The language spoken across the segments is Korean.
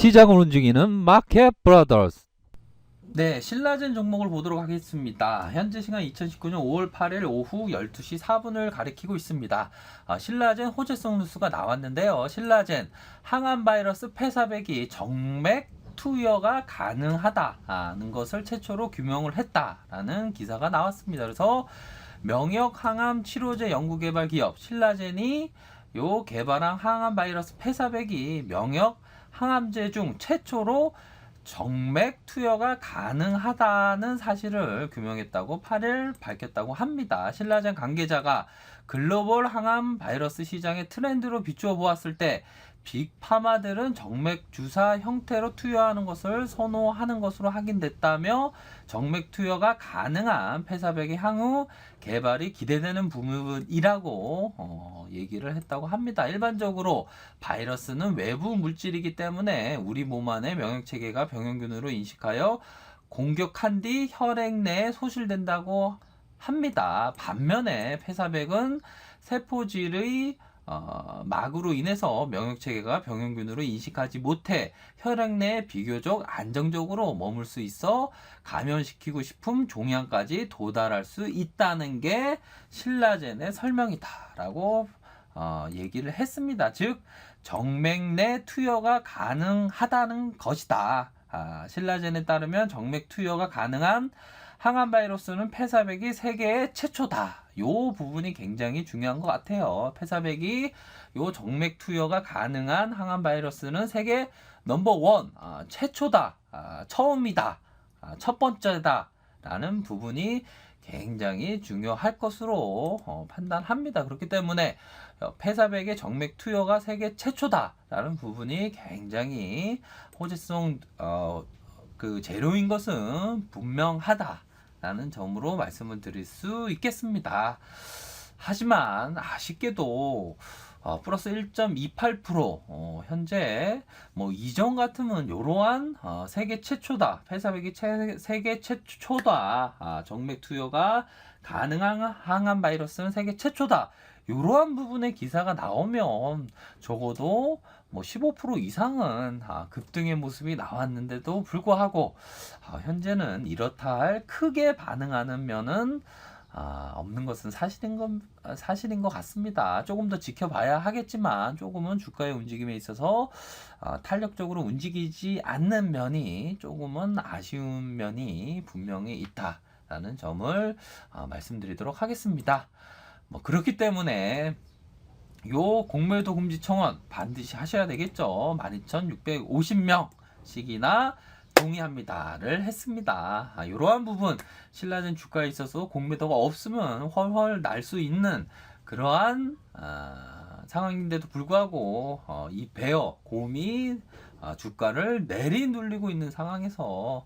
시장을 움직이는 마켓 브라더스. 네, 신라젠 종목을 보도록 하겠습니다. 현재 시간 2019년 5월 8일 오후 12시 4분을 가리키고 있습니다. 신라젠 호재성 뉴스가 나왔는데요. 신라젠 항암 바이러스 폐사백이 정맥 투여가 가능하다는 것을 최초로 규명을 했다라는 기사가 나왔습니다. 그래서 명역 항암 치료제 연구개발 기업 신라젠이 요 개발한 항암 바이러스 폐사백이 명역 항암제 중 최초로 정맥 투여가 가능하다는 사실을 규명했다고 8일 밝혔다고 합니다. 신라젠 관계자가 글로벌 항암 바이러스 시장의 트렌드로 비추어 보았을 때 빅파마들은 정맥 주사 형태로 투여하는 것을 선호하는 것으로 확인됐다며 정맥 투여가 가능한 폐사백의 향후 개발이 기대되는 부분이라고 얘기를 했다고 합니다. 일반적으로 바이러스는 외부 물질이기 때문에 우리 몸 안의 면역체계가 병원균으로 인식하여 공격한 뒤 혈액 내에 소실된다고 합니다. 반면에 폐사백은 세포질의 막으로 인해서 면역체계가 병원균으로 인식하지 못해 혈액 내에 비교적 안정적으로 머물 수 있어 감염시키고 싶은 종양까지 도달할 수 있다는 게 신라젠의 설명이다라고 얘기를 했습니다. 즉 정맥 내 투여가 가능하다는 것이다. 신라젠에 따르면 정맥 투여가 가능한 항암 바이러스는 폐사백이 세계의 최초다. 요 부분이 굉장히 중요한 것 같아요. 폐사백이 요 정맥 투여가 가능한 항암 바이러스는 세계 넘버원 최초다. 처음이다. 첫 번째다. 라는 부분이 굉장히 중요할 것으로 판단합니다. 그렇기 때문에 폐사백의 정맥 투여가 세계 최초다라는 부분이 굉장히 호재성 그 재료인 것은 분명하다라는 점으로 말씀을 드릴 수 있겠습니다. 하지만 아쉽게도 플러스 1.28% 현재 뭐 이전 같으면 이러한 세계 최초다 폐사백이 세계 최초다 정맥 투여가 가능한 항암 바이러스는 세계 최초다 이러한 부분의 기사가 나오면 적어도 뭐 15% 이상은 급등의 모습이 나왔는데도 불구하고 현재는 이렇다 할 크게 반응하는 면은 없는 것은 사실인 것 같습니다. 조금 더 지켜봐야 하겠지만 조금은 주가의 움직임에 있어서 탄력적으로 움직이지 않는 면이 조금은 아쉬운 면이 분명히 있다라는 점을 말씀드리도록 하겠습니다. 뭐 그렇기 때문에 요 공매도 금지 청원 반드시 하셔야 되겠죠. 12,650명씩이나 동의합니다를 했습니다. 이러한 부분 신라젠 주가에 있어서 공매도가 없으면 훨훨 날 수 있는 그러한 상황인데도 불구하고 이 베어 곰이 주가를 내리눌리고 있는 상황에서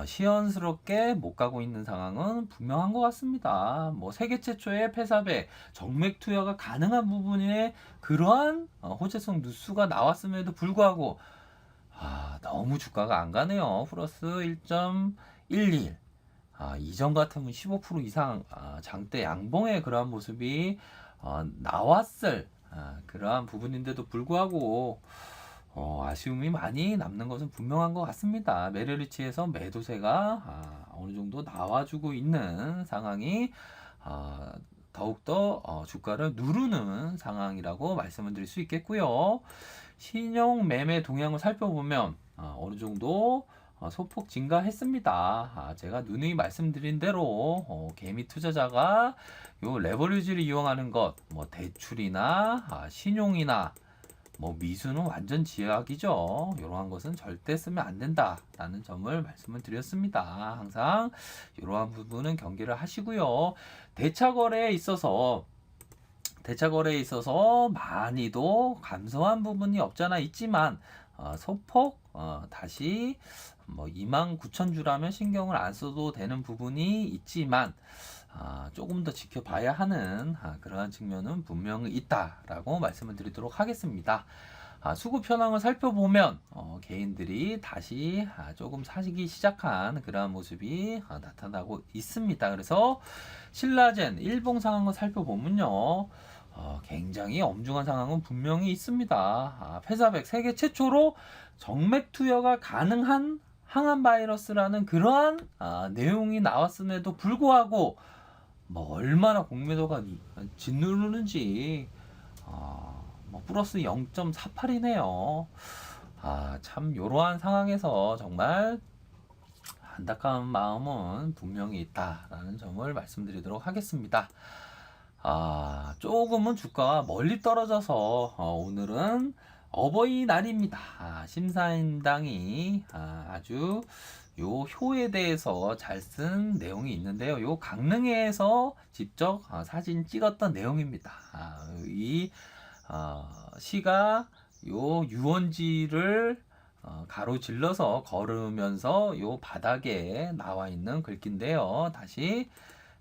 시원스럽게 못 가고 있는 상황은 분명한 것 같습니다. 뭐 세계 최초의 폐사백 정맥 투여가 가능한 부분에 그러한 호재성 뉴스가 나왔음에도 불구하고 너무 주가가 안 가네요. 플러스 1.11. 이전 같으면 15% 이상 장대 양봉의 그러한 모습이 나왔을 그러한 부분인데도 불구하고 아쉬움이 많이 남는 것은 분명한 것 같습니다. 메르리치에서 매도세가 어느 정도 나와주고 있는 상황이 더욱더 주가를 누르는 상황이라고 말씀을 드릴 수 있겠고요. 신용 매매 동향을 살펴보면 어느 정도 소폭 증가했습니다. 제가 누누이 말씀드린 대로 개미 투자자가 요 레버리지를 이용하는 것, 뭐 대출이나 신용이나 뭐 미수는 완전 지약이죠. 이러한 것은 절대 쓰면 안 된다라는 점을 말씀을 드렸습니다. 항상 이러한 부분은 경계를 하시고요. 대차거래에 있어서 많이도 감소한 부분이 없잖아 있지만 소폭 다시 뭐 29,000주라면 신경을 안 써도 되는 부분이 있지만 조금 더 지켜봐야 하는 그러한 측면은 분명히 있다라고 말씀을 드리도록 하겠습니다. 수급 현황을 살펴보면 개인들이 다시 조금 사기 시작한 그러한 모습이 나타나고 있습니다. 그래서 신라젠 일봉 상황을 살펴보면요. 굉장히 엄중한 상황은 분명히 있습니다. 페사백 세계 최초로 정맥 투여가 가능한 항암 바이러스라는 그러한 내용이 나왔음에도 불구하고 뭐 얼마나 공매도가 짓누르는지 뭐 플러스 0.48이네요. 참 요러한 상황에서 정말 안타까운 마음은 분명히 있다라는 점을 말씀드리도록 하겠습니다. 조금은 주가가 멀리 떨어져서 오늘은 어버이날입니다. 심사임당이 아주 요 효에 대해서 잘 쓴 내용이 있는데요. 요 강릉에서 직접 사진 찍었던 내용입니다. 이 시가 요 유원지를 가로질러서 걸으면서 요 바닥에 나와 있는 글귀인데요. 다시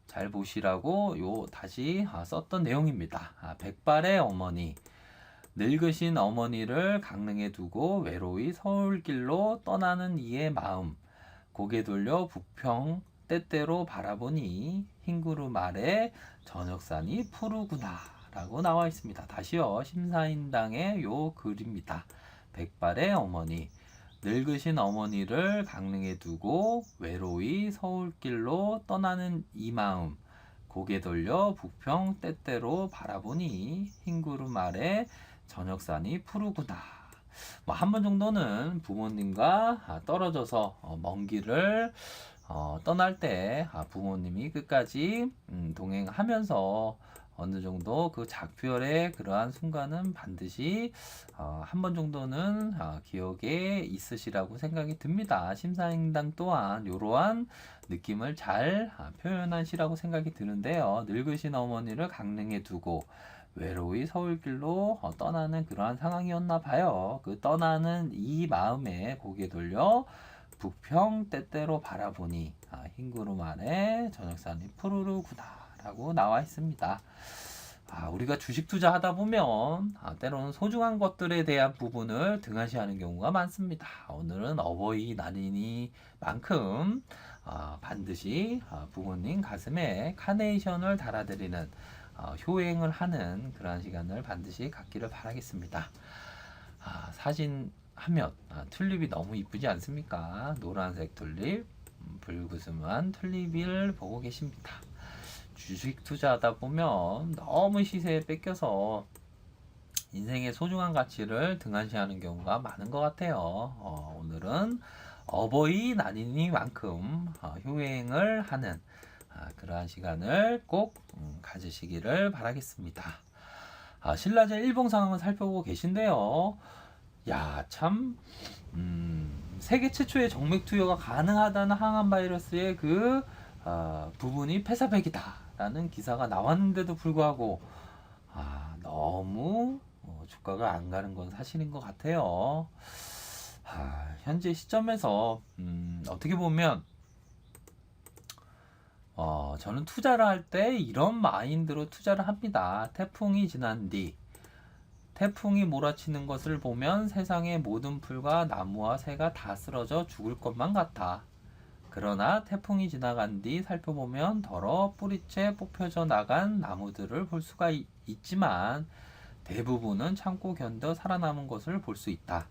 잘 보시라고 다시 썼던 내용입니다. 백발의 어머니, 늙으신 어머니를 강릉에 두고 외로이 서울길로 떠나는 이의 마음, 고개 돌려 북평 때때로 바라보니 흰구름 아래 저녁산이 푸르구나 라고 나와 있습니다. 다시요, 심사인당의 요 글입니다. 백발의 어머니, 늙으신 어머니를 강릉에 두고 외로이 서울길로 떠나는 이 마음, 고개 돌려 북평 때때로 바라보니 흰구름 아래 저녁산이 푸르구나. 뭐 한 번 정도는 부모님과 떨어져서 먼 길을 떠날 때 부모님이 끝까지 동행하면서 어느 정도 그 작별의 그러한 순간은 반드시 한 번 정도는 기억에 있으시라고 생각이 듭니다. 심사임당 또한 이러한 느낌을 잘 표현한 시라고 생각이 드는데요. 늙으신 어머니를 강릉에 두고 외로이 서울길로 떠나는 그러한 상황이었나 봐요. 그 떠나는 이 마음에 고개 돌려 북평 때때로 바라보니 흰구름 아래 저녁산이 푸르르구나 라고 나와 있습니다. 우리가 주식 투자하다 보면 때로는 소중한 것들에 대한 부분을 등한시하는 경우가 많습니다. 오늘은 어버이날이니만큼 반드시 부모님 가슴에 카네이션을 달아드리는 효행을 하는 그러한 시간을 반드시 갖기를 바라겠습니다. 사진 하면 튤립이 너무 이쁘지 않습니까? 노란색 튤립, 붉으스한 튤립을 보고 계십니다. 주식 투자하다 보면 너무 시세에 뺏겨서 인생의 소중한 가치를 등한시하는 경우가 많은 것 같아요. 오늘은 어버이날이니만큼 효행을 하는 그러한 시간을 꼭 가지시기를 바라겠습니다. 신라제 일봉 상황을 살펴보고 계신데요. 참 세계 최초의 정맥 투여가 가능하다는 항암 바이러스의 그 부분이 페사백이다라는 기사가 나왔는데도 불구하고 너무 주가가 안 가는 건 사실인 것 같아요. 현재 시점에서 어떻게 보면 저는 투자를 할 때 이런 마인드로 투자를 합니다. 태풍이 지난 뒤 태풍이 몰아치는 것을 보면 세상의 모든 풀과 나무와 새가 다 쓰러져 죽을 것만 같아. 그러나 태풍이 지나간 뒤 살펴보면 더러 뿌리채 뽑혀져 나간 나무들을 볼 수가 있지만 대부분은 참고 견뎌 살아남은 것을 볼 수 있다.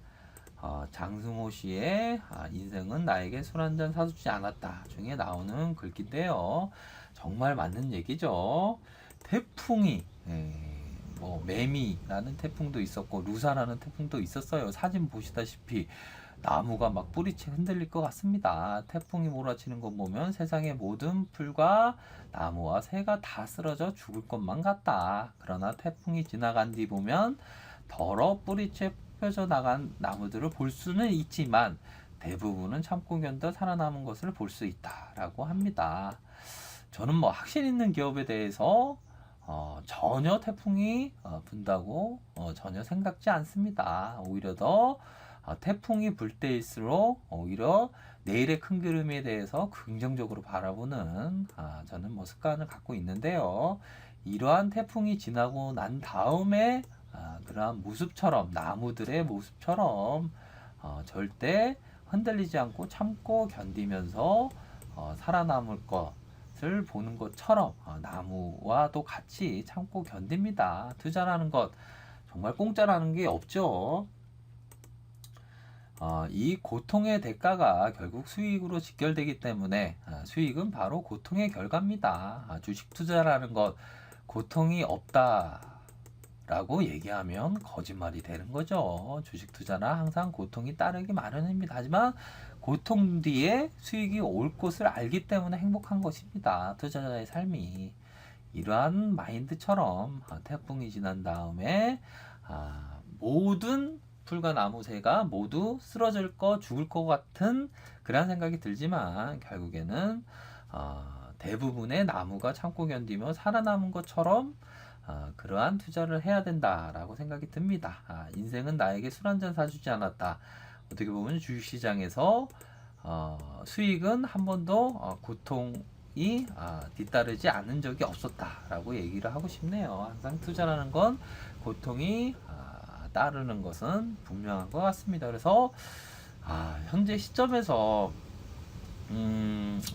장승호 씨의 인생은 나에게 술 한잔 사주지 않았다 중에 나오는 글귀인데요. 정말 맞는 얘기죠. 태풍이 뭐 매미라는 태풍도 있었고 루사라는 태풍도 있었어요. 사진 보시다시피 나무가 막 뿌리채 흔들릴 것 같습니다. 태풍이 몰아치는 거 보면 세상의 모든 풀과 나무와 새가 다 쓰러져 죽을 것만 같다. 그러나 태풍이 지나간 뒤 보면 더러 뿌리채 펴져 나간 나무들을 볼 수는 있지만 대부분은 참고 견뎌 살아남은 것을 볼 수 있다라고 합니다. 저는 뭐 확신 있는 기업에 대해서 전혀 태풍이 분다고 전혀 생각지 않습니다. 오히려 더 태풍이 불 때일수록 오히려 내일의 큰 그림에 대해서 긍정적으로 바라보는 저는 뭐 습관을 갖고 있는데요. 이러한 태풍이 지나고 난 다음에 그러한 모습처럼 나무들의 모습처럼 절대 흔들리지 않고 참고 견디면서 살아남을 것 것을 보는 것처럼 나무와도 같이 참고 견딥니다. 투자라는 것 정말 공짜라는 게 없죠. 이 고통의 대가가 결국 수익으로 직결되기 때문에 수익은 바로 고통의 결과입니다. 주식 투자라는 것 고통이 없다라고 얘기하면 거짓말이 되는 거죠. 주식 투자는 항상 고통이 따르기 마련입니다. 하지만 고통 뒤에 수익이 올 것을 알기 때문에 행복한 것입니다. 투자자의 삶이 이러한 마인드처럼 태풍이 지난 다음에 모든 풀과 나무새가 모두 쓰러질 거 죽을 것 같은 그런 생각이 들지만 결국에는 대부분의 나무가 참고 견디며 살아남은 것처럼 그러한 투자를 해야 된다라고 생각이 듭니다. 인생은 나에게 술 한 잔 사주지 않았다. 어떻게 보면 주식시장에서 수익은 한 번도 고통이 뒤따르지 않은 적이 없었다라고 얘기를 하고 싶네요. 항상 투자라는 건 고통이 따르는 것은 분명한 것 같습니다. 그래서 현재 시점에서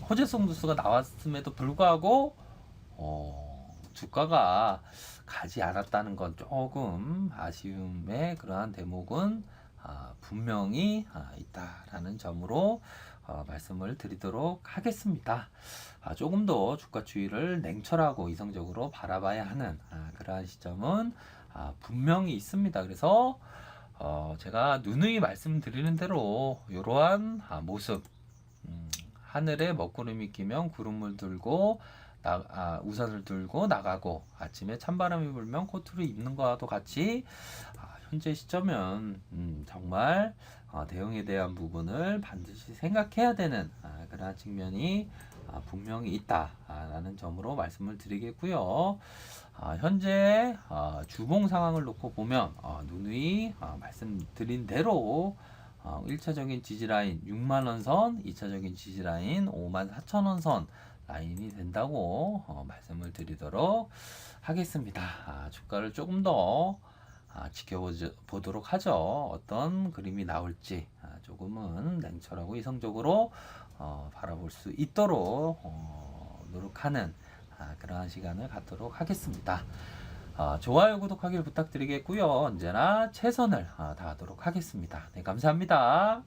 호재성 뉴스가 나왔음에도 불구하고 주가가 가지 않았다는 건 조금 아쉬움의 그러한 대목은 분명히 있다라는 점으로 말씀을 드리도록 하겠습니다. 조금 더 주가 추이를 냉철하고 이성적으로 바라봐야 하는 그러한 시점은 분명히 있습니다. 그래서 제가 누누이 말씀드리는 대로 이러한 모습 하늘에 먹구름이 끼면 구름을 들고 우산을 들고 나가고 아침에 찬바람이 불면 코트를 입는 것과도 같이 현재 시점은 정말 대응에 대한 부분을 반드시 생각해야 되는 그러한 측면이 분명히 있다라는 점으로 말씀을 드리겠고요. 현재 주봉 상황을 놓고 보면 누누이 말씀드린 대로 1차적인 지지라인 6만원 선, 2차적인 지지라인 54,000원 선 라인이 된다고 말씀을 드리도록 하겠습니다. 주가를 조금 더 지켜보도록 하죠. 어떤 그림이 나올지 조금은 냉철하고 이성적으로 바라볼 수 있도록 노력하는 그러한 시간을 갖도록 하겠습니다. 좋아요, 구독하기를 부탁드리겠고요. 언제나 최선을 다하도록 하겠습니다. 네, 감사합니다.